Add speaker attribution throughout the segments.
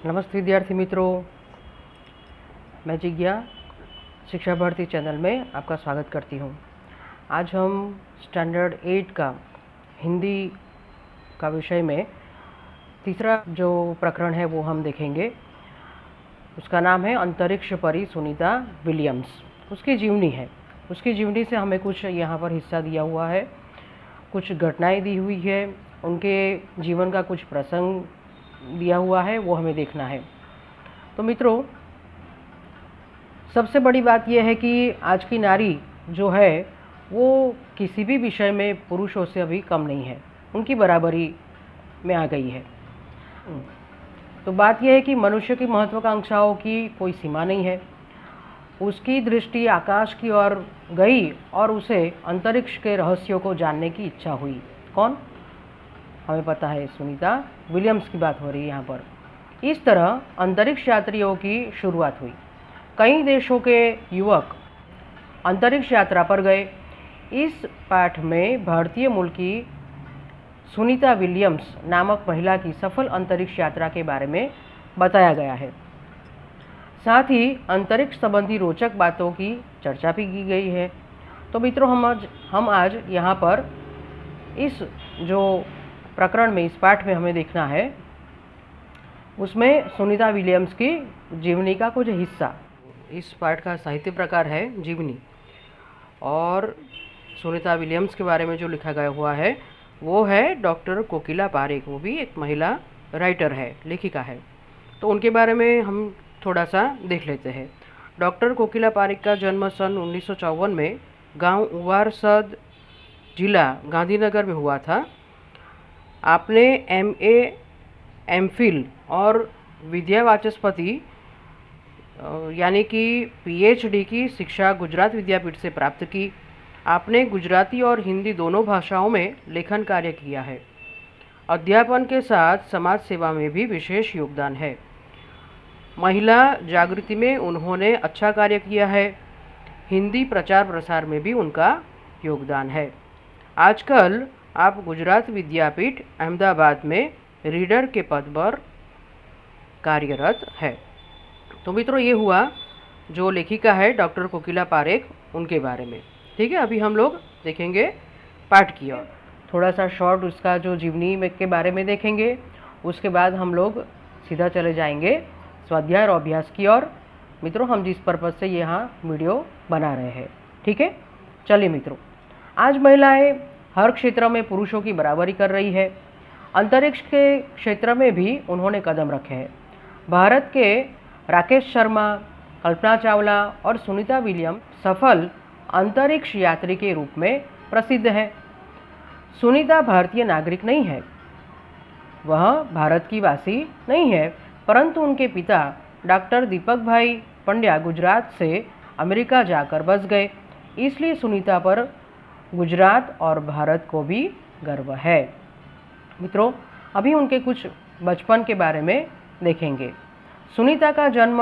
Speaker 1: नमस्ते विद्यार्थी मित्रों, मैं जिज्ञा शिक्षा भारती चैनल में आपका स्वागत करती हूँ। आज हम स्टैंडर्ड 8 का हिंदी का विषय में तीसरा जो प्रकरण है वो हम देखेंगे। उसका नाम है अंतरिक्ष परी सुनीता विलियम्स। उसकी जीवनी है। उसकी जीवनी से हमें कुछ यहाँ पर हिस्सा दिया हुआ है, कुछ घटनाएं दी हुई है, उनके जीवन का कुछ प्रसंग दिया हुआ है, वो हमें देखना है। तो मित्रों, सबसे बड़ी बात यह है कि आज की नारी जो है वो किसी भी विषय में पुरुषों से अभी कम नहीं है, उनकी बराबरी में आ गई है। तो बात यह है कि मनुष्य की महत्वाकांक्षाओं की कोई सीमा नहीं है। उसकी दृष्टि आकाश की ओर गई और उसे अंतरिक्ष के रहस्यों को जानने की इच्छा हुई। कौन? हमें पता है, सुनीता विलियम्स की बात हो रही है यहाँ पर। इस तरह अंतरिक्ष यात्रियों की शुरुआत हुई। कई देशों के युवक अंतरिक्ष यात्रा पर गए। इस पाठ में भारतीय मूल की सुनीता विलियम्स नामक महिला की सफल अंतरिक्ष यात्रा के बारे में बताया गया है। साथ ही अंतरिक्ष संबंधी रोचक बातों की चर्चा भी की गई है। तो मित्रों, हम आज यहाँ पर इस जो प्रकरण में, इस पाठ में हमें देखना है, उसमें सुनीता विलियम्स की जीवनी का कुछ हिस्सा। इस पाठ का साहित्य प्रकार है जीवनी, और सुनीता विलियम्स के बारे में जो लिखा गया हुआ है वो है डॉक्टर कोकिला पारेख। वो भी एक महिला राइटर है, लेखिका है। तो उनके बारे में हम थोड़ा सा देख लेते हैं। डॉक्टर कोकिला पारेख का जन्म सन 1954 में गांव उवारसद, जिला गांधीनगर में हुआ था। आपने MA, MPhil और विद्या वाचस्पति यानी कि PhD की शिक्षा गुजरात विद्यापीठ से प्राप्त की। आपने गुजराती और हिंदी दोनों भाषाओं में लेखन कार्य किया है। अध्यापन के साथ समाज सेवा में भी विशेष योगदान है। महिला जागृति में उन्होंने अच्छा कार्य किया है। हिंदी प्रचार प्रसार में भी उनका योगदान है। आजकल आप गुजरात विद्यापीठ अहमदाबाद में रीडर के पद पर कार्यरत है। तो मित्रों, ये हुआ जो लेखिका है डॉक्टर कोकिला पारेख, उनके बारे में। ठीक है, अभी हम लोग देखेंगे पाठ की ओर। थोड़ा सा शॉर्ट उसका जो जीवनी में के बारे में देखेंगे। उसके बाद हम लोग सीधा चले जाएंगे स्वाध्याय और अभ्यास की ओर। मित्रों, हम जिस पर्पज़ से यहाँ वीडियो बना रहे हैं, ठीक है। चलिए मित्रों, आज महिलाएं हर क्षेत्र में पुरुषों की बराबरी कर रही है। अंतरिक्ष के क्षेत्र में भी उन्होंने कदम रखे हैं। भारत के राकेश शर्मा, कल्पना चावला और सुनीता विलियम सफल अंतरिक्ष यात्री के रूप में प्रसिद्ध है। सुनीता भारतीय नागरिक नहीं है, वह भारत की वासी नहीं है, परंतु उनके पिता डॉक्टर दीपक भाई पंड्या गुजरात से अमेरिका जाकर बस गए। इसलिए सुनीता पर गुजरात और भारत को भी गर्व है। मित्रों, अभी उनके कुछ बचपन के बारे में देखेंगे। सुनीता का जन्म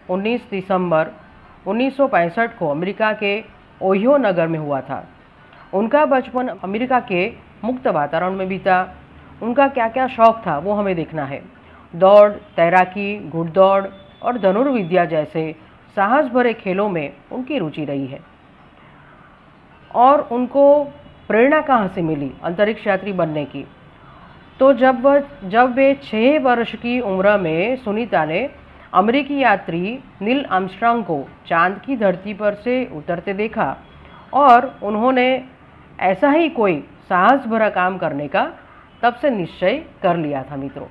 Speaker 1: 19 दिसंबर 1965 को अमेरिका के ओहियो नगर में हुआ था। उनका बचपन अमेरिका के मुक्त वातावरण में बीता। उनका क्या क्या शौक था वो हमें देखना है। दौड़, तैराकी, घुड़दौड़ और धनुर्विद्या जैसे साहस भरे खेलों में उनकी रुचि रही है। और उनको प्रेरणा कहाँ से मिली अंतरिक्ष यात्री बनने की? तो जब वे 6 वर्ष की उम्र में सुनीता ने अमेरिकी यात्री नील आर्मस्ट्रांग को चांद की धरती पर से उतरते देखा और उन्होंने ऐसा ही कोई साहस भरा काम करने का तब से निश्चय कर लिया था। मित्रों,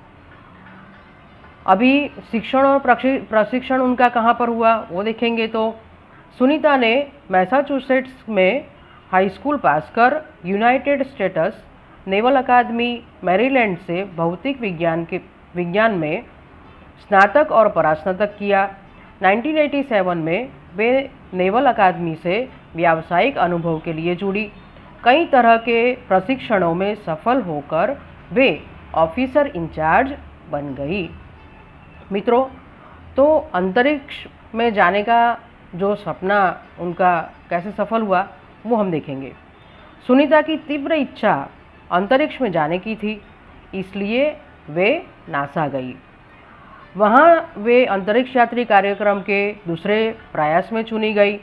Speaker 1: अभी शिक्षण और प्रशिक्षण उनका कहाँ पर हुआ वो देखेंगे। तो सुनीता ने मैसाचुसेट्स में हाई स्कूल पास कर यूनाइटेड स्टेट्स नेवल अकादमी मैरीलैंड से भौतिक विज्ञान में स्नातक और परास्नातक किया। 1987 में वे नेवल अकादमी से व्यावसायिक अनुभव के लिए जुड़ी। कई तरह के प्रशिक्षणों में सफल होकर वे ऑफिसर इंचार्ज बन गई। मित्रों, तो अंतरिक्ष में जाने का जो सपना उनका कैसे सफल हुआ वो हम देखेंगे। सुनीता की तीव्र इच्छा अंतरिक्ष में जाने की थी, इसलिए वे नासा गई। वहाँ वे अंतरिक्ष यात्री कार्यक्रम के दूसरे प्रयास में चुनी गई।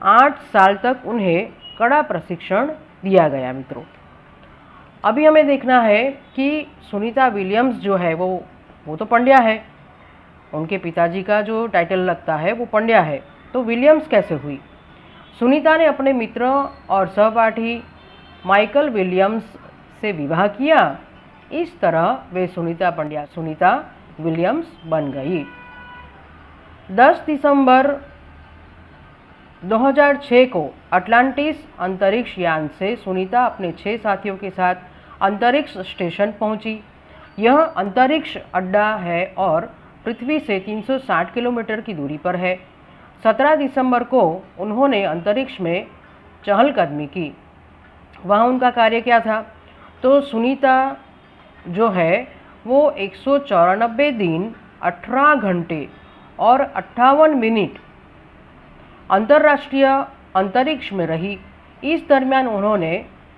Speaker 1: 8 साल तक उन्हें कड़ा प्रशिक्षण दिया गया। मित्रों, अभी हमें देखना है कि सुनीता विलियम्स जो है वो तो पंड्या है, उनके पिताजी का जो टाइटल लगता है वो पंड्या है, तो विलियम्स कैसे हुई? सुनीता ने अपने मित्र और सहपाठी माइकल विलियम्स से विवाह किया। इस तरह वे सुनीता विलियम्स बन गई। 10 दिसंबर 2006 को अटलांटिस अंतरिक्ष यान से सुनीता अपने 6 साथियों के साथ अंतरिक्ष स्टेशन पहुंची। यह अंतरिक्ष अड्डा है और पृथ्वी से 360 किलोमीटर की दूरी पर है। 17 दिसंबर को उन्होंने अंतरिक्ष में चहलकदमी की। वहाँ उनका कार्य क्या था? तो सुनीता जो है वो 194 दिन 18 घंटे और 58 मिनट अंतर्राष्ट्रीय अंतरिक्ष में रही। इस दरमियान उन्होंने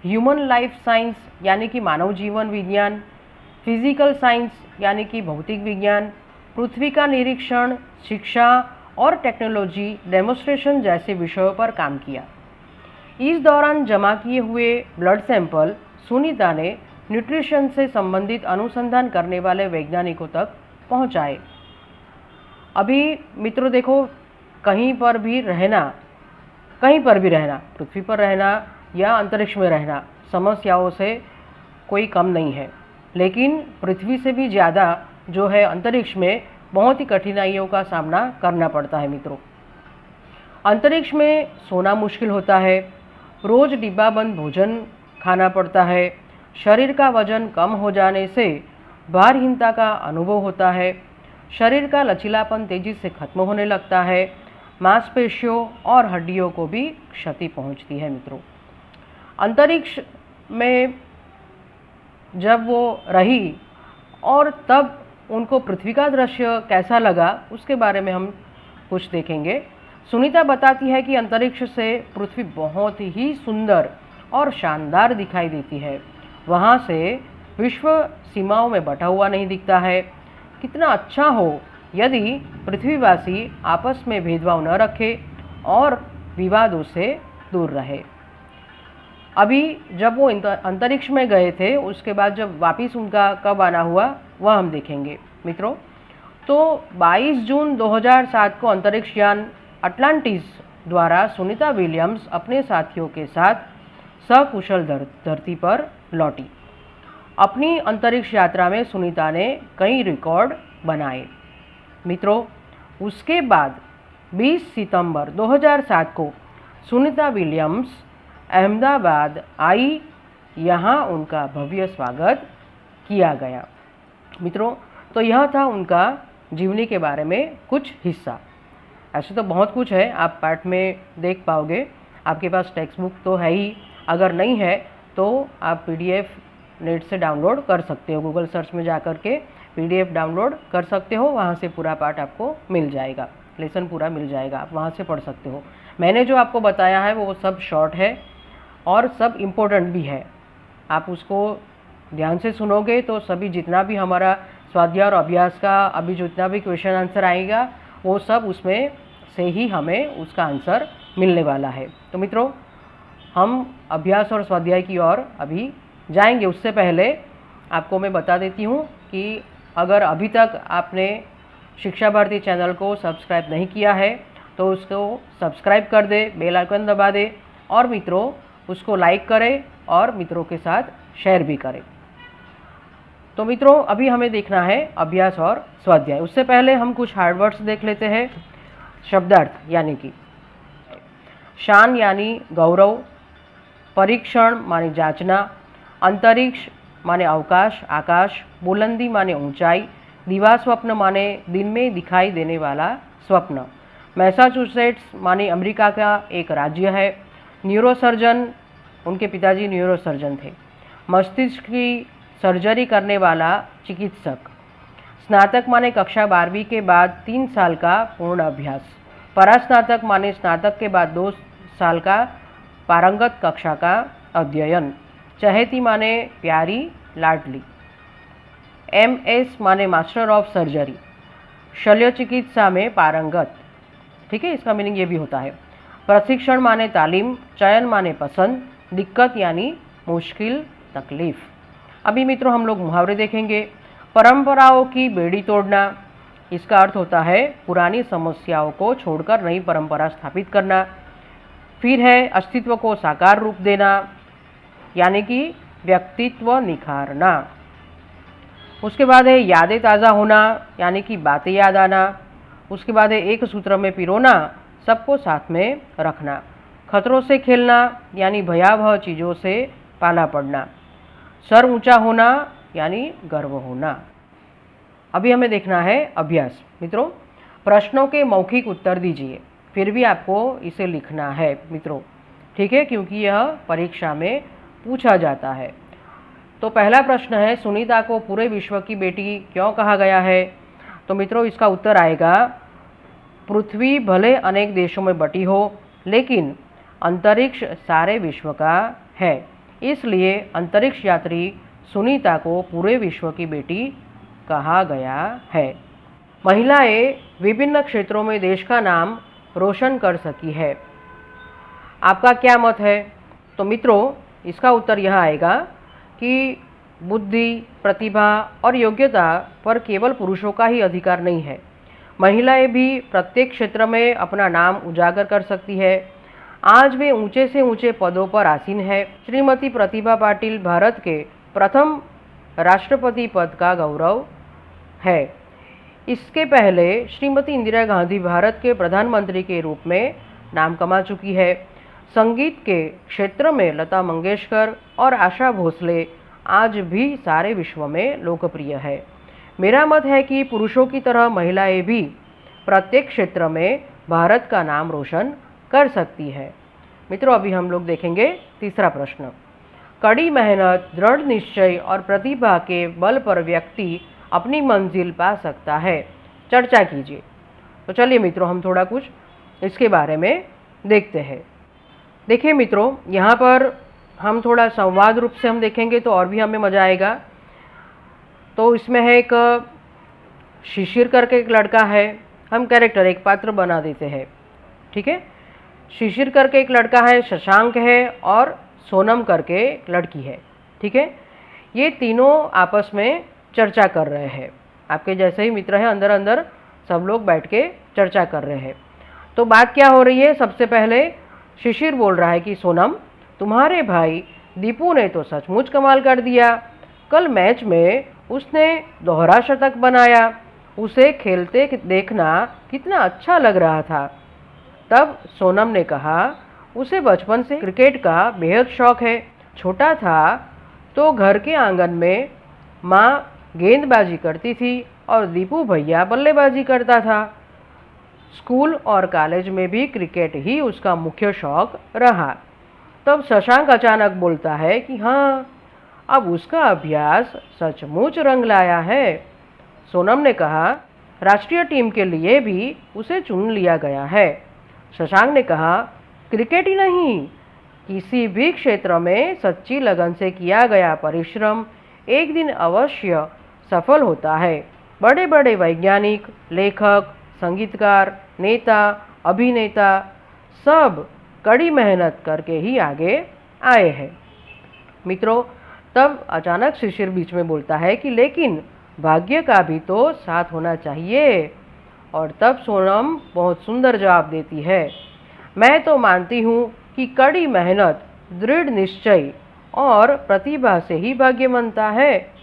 Speaker 1: ह्यूमन लाइफ साइंस यानी कि मानव जीवन विज्ञान, फिजिकल साइंस यानी कि भौतिक विज्ञान, पृथ्वी का निरीक्षण, शिक्षा और टेक्नोलॉजी डेमोन्स्ट्रेशन जैसे विषयों पर काम किया। इस दौरान जमा किए हुए ब्लड सैंपल सुनीता ने न्यूट्रिशन से संबंधित अनुसंधान करने वाले वैज्ञानिकों तक पहुंचाए। अभी मित्रों देखो, कहीं पर भी रहना, पृथ्वी पर रहना या अंतरिक्ष में रहना, समस्याओं से कोई कम नहीं है, लेकिन पृथ्वी से भी ज़्यादा जो है अंतरिक्ष में बहुत ही कठिनाइयों का सामना करना पड़ता है। मित्रों, अंतरिक्ष में सोना मुश्किल होता है, रोज़ डिब्बाबंद भोजन खाना पड़ता है, शरीर का वजन कम हो जाने से भारहीनता का अनुभव होता है, शरीर का लचीलापन तेजी से खत्म होने लगता है, मांसपेशियों और हड्डियों को भी क्षति पहुंचती है। मित्रों, अंतरिक्ष में जब वो रही और तब उनको पृथ्वी का दृश्य कैसा लगा उसके बारे में हम कुछ देखेंगे। सुनीता बताती है कि अंतरिक्ष से पृथ्वी बहुत ही सुंदर और शानदार दिखाई देती है। वहाँ से विश्व सीमाओं में बटा हुआ नहीं दिखता है। कितना अच्छा हो यदि पृथ्वीवासी आपस में भेदभाव न रखे और विवादों से दूर रहे। अभी जब वो अंतरिक्ष में गए थे, उसके बाद जब वापस उनका कब आना हुआ वह हम देखेंगे। मित्रों, तो 22 जून 2007 को अंतरिक्ष यान अटलांटिस द्वारा सुनीता विलियम्स अपने साथियों के साथ सकुशल धरती पर लौटी। अपनी अंतरिक्ष यात्रा में सुनीता ने कई रिकॉर्ड बनाए। मित्रों, उसके बाद 20 सितंबर 2007 को सुनीता विलियम्स अहमदाबाद आई। यहाँ उनका भव्य स्वागत किया गया। मित्रों, तो यह था उनका जीवनी के बारे में कुछ हिस्सा। ऐसे तो बहुत कुछ है, आप पार्ट में देख पाओगे। आपके पास टेक्स्ट बुक तो है ही, अगर नहीं है तो आप PDF नेट से डाउनलोड कर सकते हो। गूगल सर्च में जा कर के PDF डाउनलोड कर सकते हो, वहाँ से पूरा पार्ट आपको मिल जाएगा, लेसन पूरा मिल जाएगा, आप वहाँ से पढ़ सकते हो। मैंने जो आपको बताया है वो सब शॉर्ट है और सब इम्पोर्टेंट भी है। आप उसको ध्यान से सुनोगे तो सभी जितना भी हमारा स्वाध्याय और अभ्यास का अभी जितना भी क्वेश्चन आंसर आएगा वो सब उसमें से ही हमें उसका आंसर मिलने वाला है। तो मित्रों, हम अभ्यास और स्वाध्याय की ओर अभी जाएंगे। उससे पहले आपको मैं बता देती हूँ कि अगर अभी तक आपने शिक्षा भारती चैनल को सब्सक्राइब नहीं किया है तो उसको सब्सक्राइब कर दे, बेल आइकन दबा दे और मित्रों उसको लाइक करें और मित्रों के साथ शेयर भी करें। तो मित्रों, अभी हमें देखना है अभ्यास और स्वाध्याय। उससे पहले हम कुछ हार्ड वर्ड्स देख लेते हैं। शब्दार्थ यानी कि शान यानी गौरव, परीक्षण माने जांचना, अंतरिक्ष माने अवकाश आकाश, बुलंदी माने ऊंचाई, दिवा स्वप्न माने दिन में दिखाई देने वाला स्वप्न, मैसाचुसेट्स माने अमेरिका का एक राज्य है, न्यूरोसर्जन, उनके पिताजी न्यूरोसर्जन थे, मस्तिष्क की सर्जरी करने वाला चिकित्सक, स्नातक माने कक्षा 12वीं के बाद 3 साल का पूर्ण अभ्यास, परास्नातक माने स्नातक के बाद 2 साल का पारंगत कक्षा का अध्ययन, चहेती माने प्यारी लाडली, MS माने मास्टर ऑफ सर्जरी, शल्य चिकित्सा में पारंगत। ठीक है, इसका मीनिंग ये भी होता है। प्रशिक्षण माने तालीम, चयन माने पसंद, दिक्कत यानी मुश्किल, तकलीफ। अभी मित्रों हम लोग मुहावरे देखेंगे। परंपराओं की बेड़ी तोड़ना, इसका अर्थ होता है पुरानी समस्याओं को छोड़कर नई परंपरा स्थापित करना। फिर है अस्तित्व को साकार रूप देना, यानी कि व्यक्तित्व निखारना। उसके बाद है यादें ताज़ा होना, यानी कि बातें याद आना। उसके बाद है एक सूत्र में पिरोना, सबको साथ में रखना। खतरों से खेलना, यानी भयावह चीज़ों से पाला पड़ना। सर ऊंचा होना, यानी गर्व होना। अभी हमें देखना है अभ्यास। मित्रों प्रश्नों के मौखिक उत्तर दीजिए, फिर भी आपको इसे लिखना है मित्रों, ठीक है, क्योंकि यह परीक्षा में पूछा जाता है। तो पहला प्रश्न है, सुनीता को पूरे विश्व की बेटी क्यों कहा गया है? तो मित्रों इसका उत्तर आएगा, पृथ्वी भले अनेक देशों में बटी हो, लेकिन अंतरिक्ष सारे विश्व का है, इसलिए अंतरिक्ष यात्री सुनीता को पूरे विश्व की बेटी कहा गया है। महिलाएं विभिन्न क्षेत्रों में देश का नाम रोशन कर सकी है। आपका क्या मत है? तो मित्रों इसका उत्तर यह आएगा कि बुद्धि, प्रतिभा और योग्यता पर केवल पुरुषों का ही अधिकार नहीं है। महिलाएं भी प्रत्येक क्षेत्र में अपना नाम उजागर कर सकती है। आज वे ऊंचे से ऊंचे पदों पर आसीन है। श्रीमती प्रतिभा पाटिल भारत के प्रथम राष्ट्रपति पद का गौरव है। इसके पहले श्रीमती इंदिरा गांधी भारत के प्रधानमंत्री के रूप में नाम कमा चुकी है। संगीत के क्षेत्र में लता मंगेशकर और आशा भोसले आज भी सारे विश्व में लोकप्रिय है। मेरा मत है कि पुरुषों की तरह महिलाएं भी प्रत्येक क्षेत्र में भारत का नाम रोशन कर सकती है। मित्रों अभी हम लोग देखेंगे तीसरा प्रश्न। कड़ी मेहनत, दृढ़ निश्चय और प्रतिभा के बल पर व्यक्ति अपनी मंजिल पा सकता है, चर्चा कीजिए। तो चलिए मित्रों हम थोड़ा कुछ इसके बारे में देखते हैं। देखिए मित्रों यहाँ पर हम थोड़ा संवाद रूप से हम देखेंगे तो और भी हमें मज़ा आएगा। तो इसमें है एक शिशिर करके एक लड़का है, हम कैरेक्टर एक पात्र बना देते हैं, ठीक है। शिशिर करके एक लड़का है, शशांक है और सोनम करके एक लड़की है, ठीक है। ये तीनों आपस में चर्चा कर रहे हैं। आपके जैसे ही मित्र हैं, अंदर अंदर सब लोग बैठ के चर्चा कर रहे हैं। तो बात क्या हो रही है? सबसे पहले शिशिर बोल रहा है कि सोनम, तुम्हारे भाई दीपू ने तो सचमुच कमाल कर दिया। कल मैच में उसने दोहरा शतक बनाया, उसे खेलते देखना कितना अच्छा लग रहा था। तब सोनम ने कहा, उसे बचपन से क्रिकेट का बेहद शौक है। छोटा था तो घर के आंगन में माँ गेंदबाजी करती थी और दीपू भैया बल्लेबाजी करता था। स्कूल और कॉलेज में भी क्रिकेट ही उसका मुख्य शौक रहा। तब शशांक अचानक बोलता है कि हाँ, अब उसका अभ्यास सचमुच रंग लाया है। सोनम ने कहा, राष्ट्रीय टीम के लिए भी उसे चुन लिया गया है। शशांक ने कहा, क्रिकेट ही नहीं, किसी भी क्षेत्र में सच्ची लगन से किया गया परिश्रम एक दिन अवश्य सफल होता है। बड़े बड़े वैज्ञानिक, लेखक, संगीतकार, नेता, अभिनेता सब कड़ी मेहनत करके ही आगे आए हैं। मित्रों तब अचानक शिशिर बीच में बोलता है कि लेकिन भाग्य का भी तो साथ होना चाहिए। और तब सोनम बहुत सुंदर जवाब देती है, मैं तो मानती हूँ कि कड़ी मेहनत, दृढ़ निश्चय और प्रतिभा से ही भाग्य बनता है।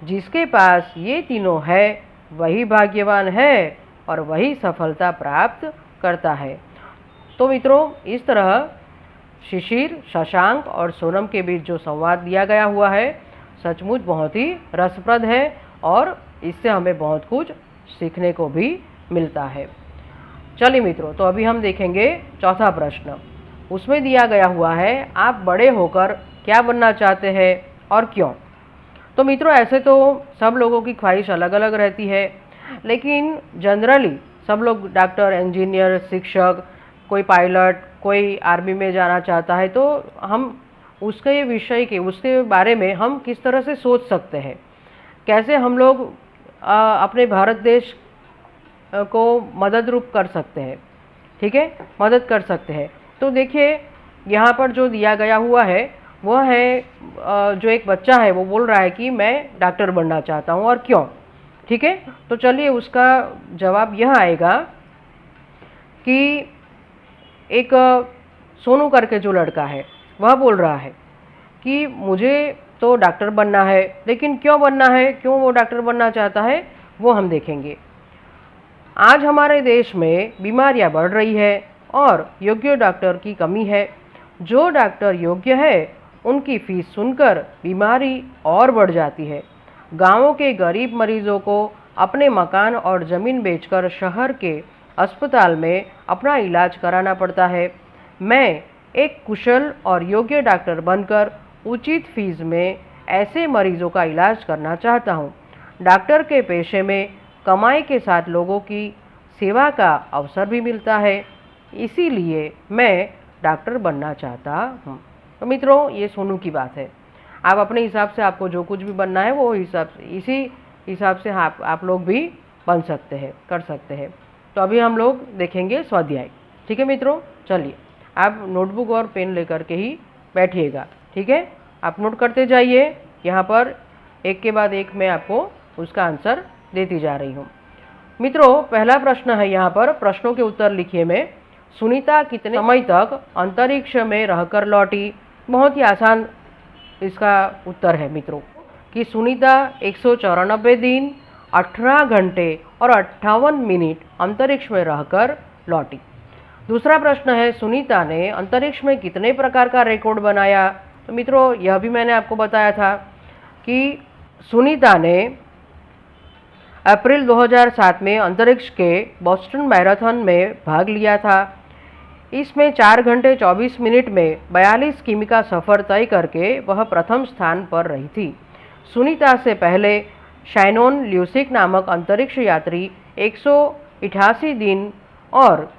Speaker 1: जिसके पास ये तीनों है वही भाग्यवान है और वही सफलता प्राप्त करता है। तो मित्रों इस तरह शिशिर, शशांक और सोनम के बीच जो संवाद दिया गया हुआ है सचमुच बहुत ही रसप्रद है और इससे हमें बहुत कुछ सीखने को भी मिलता है। चलिए मित्रों तो अभी हम देखेंगे चौथा प्रश्न। उसमें दिया गया हुआ है, आप बड़े होकर क्या बनना चाहते हैं और क्यों? तो मित्रों ऐसे तो सब लोगों की ख्वाहिश अलग अलग रहती है, लेकिन जनरली सब लोग डॉक्टर, इंजीनियर, शिक्षक, कोई पायलट, कोई आर्मी में जाना चाहता है। तो हम उसके विषय के, उसके बारे में हम किस तरह से सोच सकते हैं, कैसे हम लोग अपने भारत देश को मदद रूप कर सकते हैं, ठीक है, मदद कर सकते हैं। तो देखिए यहाँ पर जो दिया गया हुआ है वह है जो एक बच्चा है वो बोल रहा है कि मैं डॉक्टर बनना चाहता हूँ और क्यों, ठीक है। तो चलिए उसका जवाब यह आएगा कि एक सोनू करके जो लड़का है वह बोल रहा है कि मुझे तो डॉक्टर बनना है, लेकिन क्यों बनना है, क्यों वो डॉक्टर बनना चाहता है वो हम देखेंगे। आज हमारे देश में बीमारियां बढ़ रही है और योग्य डॉक्टर की कमी है। जो डॉक्टर योग्य है उनकी फीस सुनकर बीमारी और बढ़ जाती है। गांवों के गरीब मरीजों को अपने मकान और ज़मीन बेचकर शहर के अस्पताल में अपना इलाज कराना पड़ता है। मैं एक कुशल और योग्य डॉक्टर बनकर उचित फीस में ऐसे मरीजों का इलाज करना चाहता हूँ। डॉक्टर के पेशे में कमाई के साथ लोगों की सेवा का अवसर भी मिलता है, इसीलिए मैं डॉक्टर बनना चाहता हूँ। तो मित्रों ये सोनू की बात है। आप अपने हिसाब से आपको जो कुछ भी बनना है वो इसी हिसाब से आप लोग भी बन सकते हैं, कर सकते हैं। तो अभी हम लोग देखेंगे स्वाध्याय, ठीक है मित्रों। चलिए आप नोटबुक और पेन लेकर के ही बैठिएगा, ठीक है। आप नोट करते जाइए, यहाँ पर एक के बाद एक मैं आपको उसका आंसर देती जा रही हूँ। मित्रों पहला प्रश्न है यहाँ पर, प्रश्नों के उत्तर लिखिए में। सुनीता कितने समय तक अंतरिक्ष में रहकर लौटी? बहुत ही आसान इसका उत्तर है मित्रों कि सुनीता 194 दिन 18 घंटे और 58 मिनट अंतरिक्ष में रहकर लौटी। दूसरा प्रश्न है सुनीता ने अंतरिक्ष में कितने प्रकार का रिकॉर्ड बनाया? तो मित्रों यह भी मैंने आपको बताया था कि सुनीता ने अप्रैल 2007 में अंतरिक्ष के बोस्टन मैराथन में भाग लिया था। इसमें 4 घंटे 24 मिनट में 42 किमी का सफ़र तय करके वह प्रथम स्थान पर रही थी। सुनीता से पहले शाइनोन ल्यूसिक नामक अंतरिक्ष यात्री 188 दिन और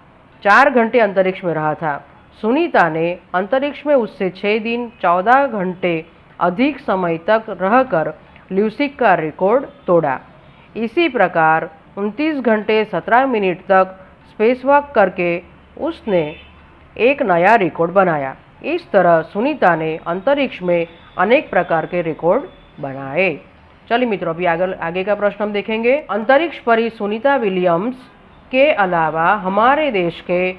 Speaker 1: 4 घंटे अंतरिक्ष में रहा था। सुनीता ने अंतरिक्ष में उससे 6 दिन 14 घंटे अधिक समय तक रहकर ल्यूसिक का रिकॉर्ड तोड़ा। इसी प्रकार 29 घंटे 17 मिनट तक स्पेसवॉक करके उसने एक नया रिकॉर्ड बनाया। इस तरह सुनीता ने अंतरिक्ष में अनेक प्रकार के रिकॉर्ड बनाए। चलिए मित्रों अभी आगे का प्रश्न हम देखेंगे। अंतरिक्ष परी सुनीता विलियम्स के अलावा हमारे देश के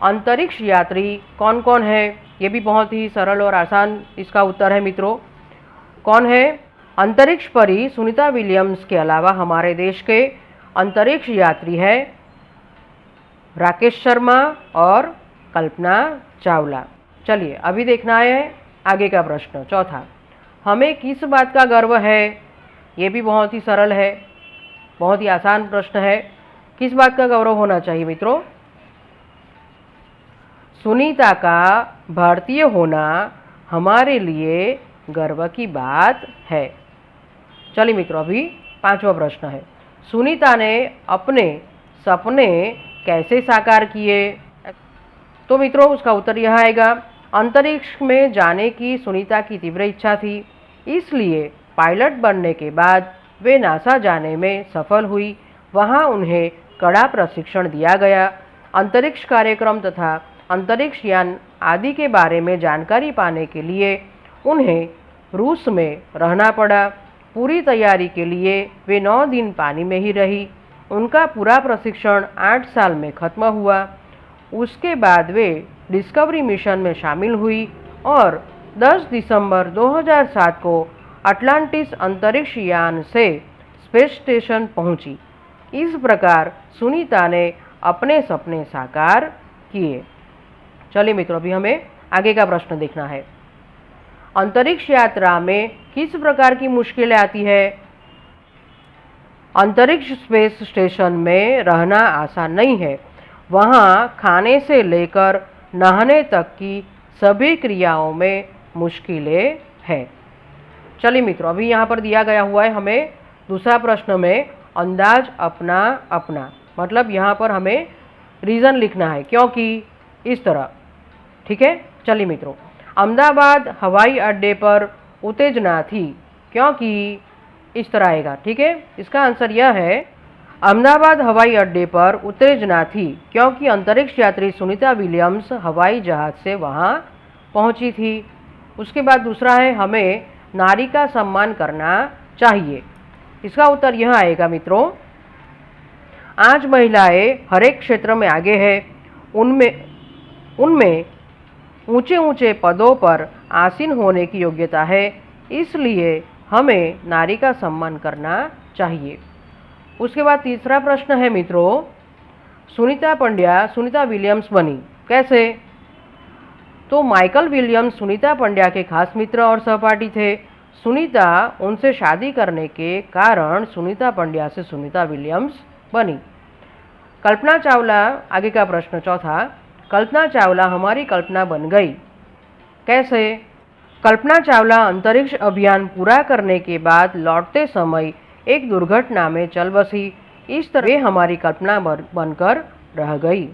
Speaker 1: अंतरिक्ष यात्री कौन कौन है? ये भी बहुत ही सरल और आसान इसका उत्तर है मित्रों। कौन है? अंतरिक्ष परी सुनीता विलियम्स के अलावा हमारे देश के अंतरिक्ष यात्री है राकेश शर्मा और कल्पना चावला। चलिए अभी देखना है आगे का प्रश्न चौथा। हमें किस बात का गर्व है? ये भी बहुत ही सरल है, बहुत ही आसान प्रश्न है। किस बात का गौरव होना चाहिए मित्रों? सुनीता का भारतीय होना हमारे लिए गर्व की बात है। चलिए मित्रों अभी पांचवा प्रश्न है। सुनीता ने अपने सपने कैसे साकार किए? तो मित्रों उसका उत्तर यह आएगा। अंतरिक्ष में जाने की सुनीता की तीव्र इच्छा थी, इसलिए पायलट बनने के बाद वे नासा जाने में सफल हुई। वहां उन्हें कड़ा प्रशिक्षण दिया गया। अंतरिक्ष कार्यक्रम तथा अंतरिक्ष यान आदि के बारे में जानकारी पाने के लिए उन्हें रूस में रहना पड़ा। पूरी तैयारी के लिए वे 9 दिन पानी में ही रही। उनका पूरा प्रशिक्षण 8 साल में खत्म हुआ। उसके बाद वे डिस्कवरी मिशन में शामिल हुई और 10 दिसंबर 2007 को अटलांटिस अंतरिक्ष यान से स्पेस स्टेशन पहुंची। इस प्रकार सुनीता ने अपने सपने साकार किए। चलिए मित्रों अभी हमें आगे का प्रश्न देखना है। अंतरिक्ष यात्रा में किस प्रकार की मुश्किलें आती है? अंतरिक्ष स्पेस स्टेशन में रहना आसान नहीं है। वहाँ खाने से लेकर नहाने तक की सभी क्रियाओं में मुश्किलें हैं। चलिए मित्रों अभी यहाँ पर दिया गया हुआ है हमें दूसरा प्रश्न में अंदाज अपना अपना, मतलब यहाँ पर हमें रीज़न लिखना है क्योंकि इस तरह, ठीक है। चलिए मित्रों अहमदाबाद हवाई अड्डे पर उत्तेजना थी क्योंकि इस तरह आएगा, ठीक है। इसका आंसर यह है अहमदाबाद हवाई अड्डे पर उत्तेजना थी क्योंकि अंतरिक्ष यात्री सुनीता विलियम्स हवाई जहाज से वहां पहुंची थी। उसके बाद दूसरा है, हमें नारी का सम्मान करना चाहिए। इसका उत्तर यह आएगा मित्रों, आज महिलाएं हर एक क्षेत्र में आगे है, उनमें ऊंचे ऊंचे पदों पर आसीन होने की योग्यता है, इसलिए हमें नारी का सम्मान करना चाहिए। उसके बाद तीसरा प्रश्न है मित्रों, सुनीता विलियम्स बनी कैसे? तो माइकल विलियम्स सुनीता पंड्या के खास मित्र और सहपाठी थे। सुनीता उनसे शादी करने के कारण सुनीता पंड्या से सुनीता विलियम्स बनी। कल्पना चावला, आगे का प्रश्न चौथा, कल्पना चावला हमारी कल्पना बन गई कैसे? कल्पना चावला अंतरिक्ष अभियान पूरा करने के बाद लौटते समय एक दुर्घटना में चल बसी, इस तरह वे हमारी कल्पना बनकर रह गई।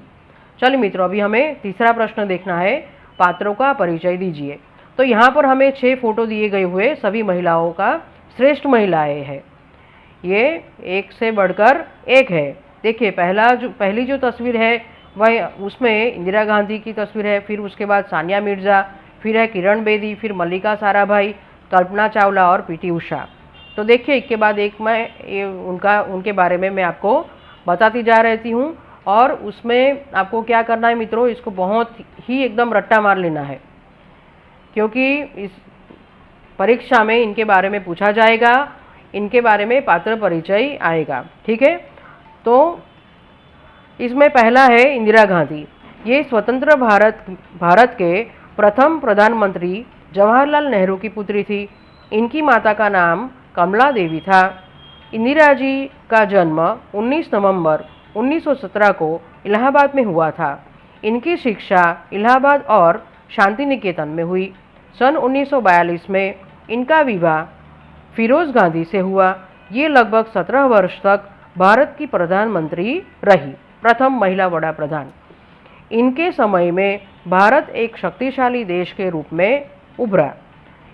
Speaker 1: चलिए मित्रों, अभी हमें तीसरा प्रश्न देखना है, पात्रों का परिचय दीजिए। तो यहाँ पर हमें 6 फोटो दिए गए हुए सभी महिलाओं का श्रेष्ठ महिलाएं हैं, ये एक से बढ़कर एक है। देखिए पहली जो तस्वीर है वह उसमें इंदिरा गांधी की तस्वीर है, फिर उसके बाद सानिया मिर्ज़ा, फिर है किरण बेदी, फिर मल्लिका साराभाई, कल्पना चावला और पीटी उषा। तो देखिए एक के बाद एक मैं उनके बारे में मैं आपको बताती जा रहती हूँ, और उसमें आपको क्या करना है मित्रों, इसको बहुत ही एकदम रट्टा मार लेना है, क्योंकि इस परीक्षा में इनके बारे में पूछा जाएगा, इनके बारे में पात्र परिचय आएगा। ठीक है, तो इसमें पहला है इंदिरा गांधी। ये स्वतंत्र भारत के प्रथम प्रधानमंत्री जवाहरलाल नेहरू की पुत्री थी। इनकी माता का नाम कमला देवी था। इंदिरा जी का जन्म 19 नवंबर 1917 को इलाहाबाद में हुआ था। इनकी शिक्षा इलाहाबाद और शांति निकेतन में हुई। सन 1942 में इनका विवाह फिरोज गांधी से हुआ। ये लगभग 17 वर्ष तक भारत की प्रधानमंत्री रही, प्रथम महिला वड़ा प्रधान। इनके समय में भारत एक शक्तिशाली देश के रूप में उभरा।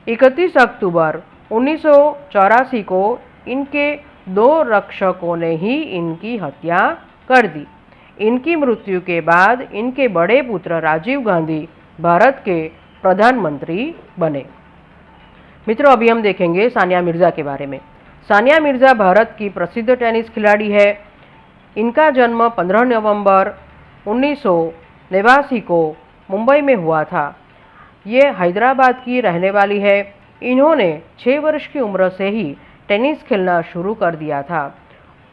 Speaker 1: 31 अक्टूबर 1984 को इनके 2 रक्षकों ने ही इनकी हत्या कर दी। इनकी मृत्यु के बाद इनके बड़े पुत्र राजीव गांधी भारत के प्रधानमंत्री बने। मित्रों, अभी हम देखेंगे सानिया मिर्ज़ा के बारे में। सानिया मिर्ज़ा भारत की प्रसिद्ध टेनिस खिलाड़ी है। इनका जन्म 15 नवंबर 1989 को मुंबई में हुआ था। ये हैदराबाद की रहने वाली है। इन्होंने 6 वर्ष की उम्र से ही टेनिस खेलना शुरू कर दिया था।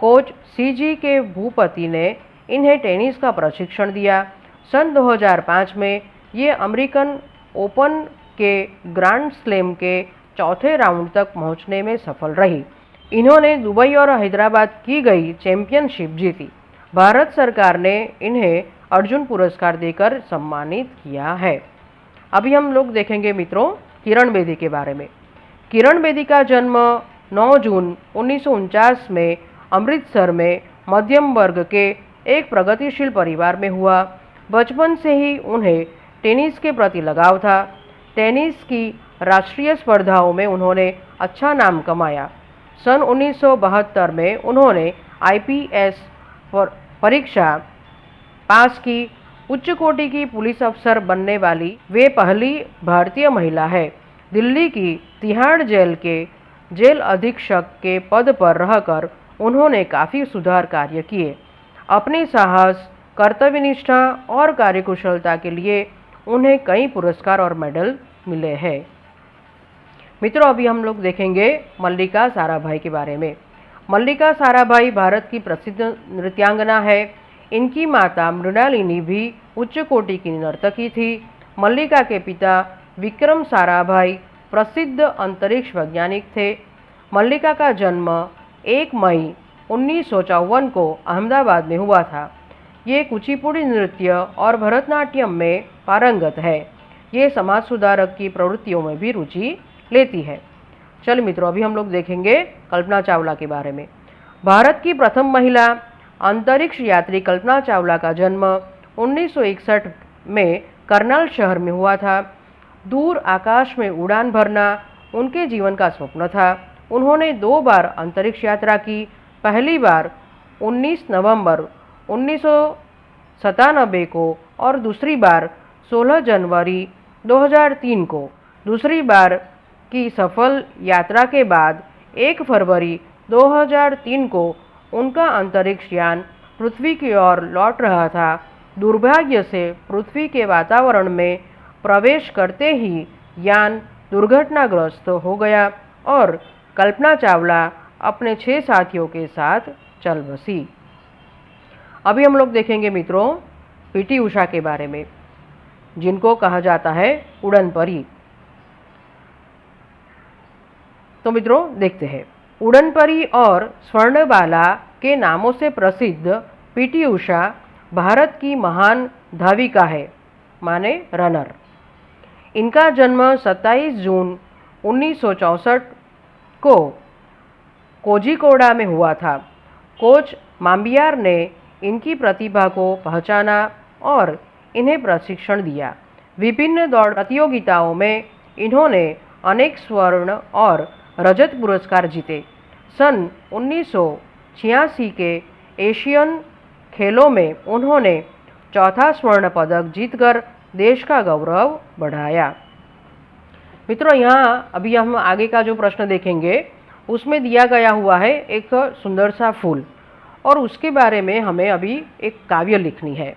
Speaker 1: कोच सीजी के भूपति ने इन्हें टेनिस का प्रशिक्षण दिया। सन 2005 में ये अमेरिकन ओपन के ग्रैंड स्लैम के चौथे राउंड तक पहुंचने में सफल रही। इन्होंने दुबई और हैदराबाद की गई चैंपियनशिप जीती। भारत सरकार ने इन्हें अर्जुन पुरस्कार देकर सम्मानित किया है। अभी हम लोग देखेंगे मित्रों किरण बेदी के बारे में। किरण बेदी का जन्म 9 जून 1949 में अमृतसर में मध्यम वर्ग के एक प्रगतिशील परिवार में हुआ। बचपन से ही उन्हें टेनिस के प्रति लगाव था। टेनिस की राष्ट्रीय स्पर्धाओं में उन्होंने अच्छा नाम कमाया। सन 1972 में उन्होंने आईपीएस परीक्षा पास की। उच्च कोटि की पुलिस अफसर बनने वाली वे पहली भारतीय महिला है। दिल्ली की तिहाड़ जेल के जेल अधीक्षक के पद पर रहकर उन्होंने काफ़ी सुधार कार्य किए। अपने साहस, कर्तव्यनिष्ठा और कार्यकुशलता के लिए उन्हें कई पुरस्कार और मेडल मिले हैं। मित्रों, अभी हम लोग देखेंगे मल्लिका साराभाई के बारे में। मल्लिका साराभाई भारत की प्रसिद्ध नृत्यांगना है। इनकी माता मृणालिनी भी उच्च कोटि की नर्तकी थी। मल्लिका के पिता विक्रम साराभाई प्रसिद्ध अंतरिक्ष वैज्ञानिक थे। मल्लिका का जन्म 1 मई 1954 को अहमदाबाद में हुआ था। ये कुचिपुड़ी नृत्य और भरतनाट्यम में पारंगत है। ये समाज सुधारक की प्रवृत्तियों में भी रुचि लेती है। चलिए मित्रों, अभी हम लोग देखेंगे कल्पना चावला के बारे में। भारत की प्रथम महिला अंतरिक्ष यात्री कल्पना चावला का जन्म 1961 में करनाल शहर में हुआ था। दूर आकाश में उड़ान भरना उनके जीवन का स्वप्न था। उन्होंने 2 बार अंतरिक्ष यात्रा की। पहली बार 19 नवंबर 1997 को और दूसरी बार 16 जनवरी 2003 को। दूसरी बार की सफल यात्रा के बाद 1 फरवरी 2003 को उनका अंतरिक्ष यान पृथ्वी की ओर लौट रहा था। दुर्भाग्य से पृथ्वी के वातावरण में प्रवेश करते ही यान दुर्घटनाग्रस्त हो गया और कल्पना चावला अपने 6 साथियों के साथ चल बसी। अभी हम लोग देखेंगे मित्रों पीटी उषा के बारे में, जिनको कहा जाता है उड़न परी। तो मित्रों देखते हैं, उड़न परी और स्वर्णबाला के नामों से प्रसिद्ध पीटी उषा भारत की महान धाविका है, माने रनर। इनका जन्म 27 जून 1964 को कोझिकोड़ा में हुआ था। कोच माम्बियार ने इनकी प्रतिभा को पहचाना और इन्हें प्रशिक्षण दिया। विभिन्न दौड़ प्रतियोगिताओं में इन्होंने अनेक स्वर्ण और रजत पुरस्कार जीते। सन 1986 के एशियन खेलों में उन्होंने चौथा स्वर्ण पदक जीतकर देश का गौरव बढ़ाया। मित्रों यहाँ अभी हम आगे का जो प्रश्न देखेंगे उसमें दिया गया हुआ है एक सुंदर सा फूल, और उसके बारे में हमें अभी एक काव्य लिखनी है।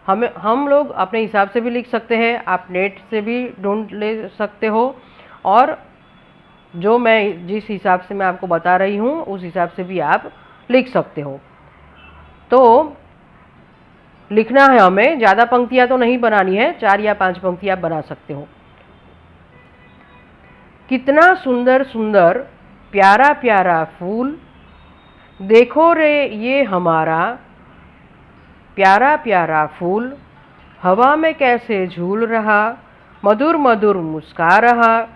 Speaker 1: हम लोग अपने हिसाब से भी लिख सकते हैं, आप नेट से भी ढूंढ ले सकते हो, और जो मैं जिस हिसाब से मैं आपको बता रही हूँ उस हिसाब से भी आप लिख सकते हो। तो लिखना है हमें, ज़्यादा पंक्तियाँ तो नहीं बनानी है, 4 या 5 पंक्तियाँ बना सकते हो। कितना सुंदर सुंदर प्यारा प्यारा फूल, देखो रे ये हमारा प्यारा प्यारा फूल, हवा में कैसे झूल रहा, मधुर मधुर मुस्का रहा,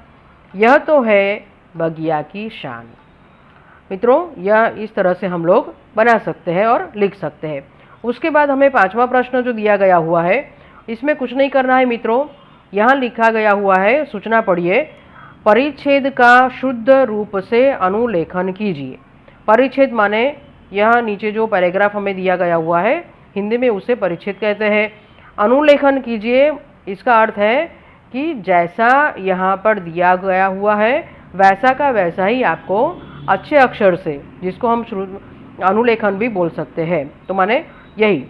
Speaker 1: यह तो है बगिया की शान। मित्रों यह इस तरह से हम लोग बना सकते हैं और लिख सकते हैं। उसके बाद हमें 5वां प्रश्न जो दिया गया हुआ है, इसमें कुछ नहीं करना है मित्रों। यहाँ लिखा गया हुआ है, सूचना पढ़िए, परिच्छेद का शुद्ध रूप से अनुलेखन कीजिए। परिच्छेद माने यह नीचे जो पैराग्राफ हमें दिया गया हुआ है हिंदी में उसे परिच्छेद कहते हैं। अनुलेखन कीजिए, इसका अर्थ है कि जैसा यहाँ पर दिया गया हुआ है वैसा का वैसा ही आपको अच्छे अक्षर से, जिसको हम अनुलेखन भी बोल सकते हैं, तो माने यही,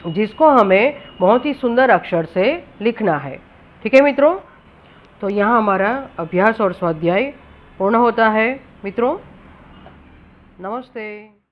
Speaker 1: जिसको हमें बहुत ही सुंदर अक्षर से लिखना है। ठीक है मित्रों, तो यहाँ हमारा अभ्यास और स्वाध्याय पूर्ण होता है। मित्रों नमस्ते।